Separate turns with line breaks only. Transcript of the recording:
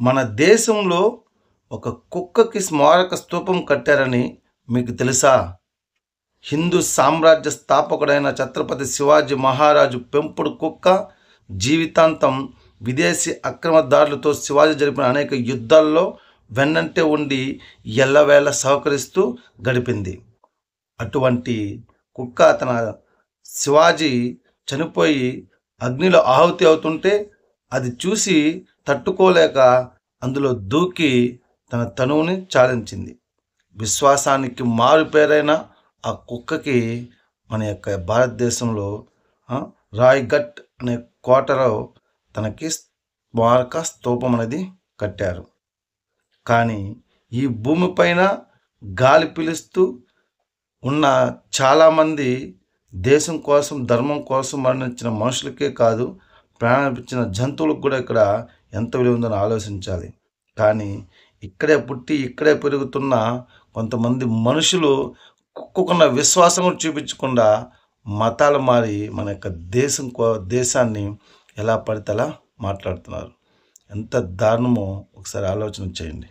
మన దేశంలో ఒక కుక్కకి స్మారక స్తూపం కట్టారని మీకు తెలుసా? హిందూ సామ్రాజ్య స్థాపకుడైన ఛత్రపతి శివాజీ మహారాజు పెంపుడు కుక్క జీవితాంతం విదేశీ అక్రమదారులతో శివాజీ జరిపిన అనేక యుద్ధాల్లో వెన్నంటే ఉండి ఎల్లవేళ సహకరిస్తూ గడిపింది. అటువంటి కుక్క తన శివాజీ చనిపోయి అగ్నిలో ఆహుతి అవుతుంటే అది చూసి తట్టుకోలేక అందులో దూకి తన తనువుని చాలించింది. విశ్వాసానికి మారు పేరైన ఆ కుక్కకి మన యొక్క భారతదేశంలో రాయ్గఢ్ అనే కోటలో తనకి స్మారక స్తూపం అనేది కట్టారు. కానీ ఈ భూమిపైన గాలి పీలుస్తూ ఉన్న చాలామంది దేశం కోసం ధర్మం కోసం మరణించిన మనుషులకే కాదు, ప్రాణించిన జంతువులకు కూడా ఇక్కడ ఎంత విలువ ఉందని ఆలోచించాలి. కానీ ఇక్కడే పుట్టి ఇక్కడే పెరుగుతున్న కొంతమంది మనుషులు కుక్కకున్న విశ్వాసం చూపించకుండా మతాలు మారి మన యొక్క దేశాన్ని ఎలా పడితే అలా మాట్లాడుతున్నారు. ఎంత దారుణమో ఒకసారి ఆలోచన చేయండి.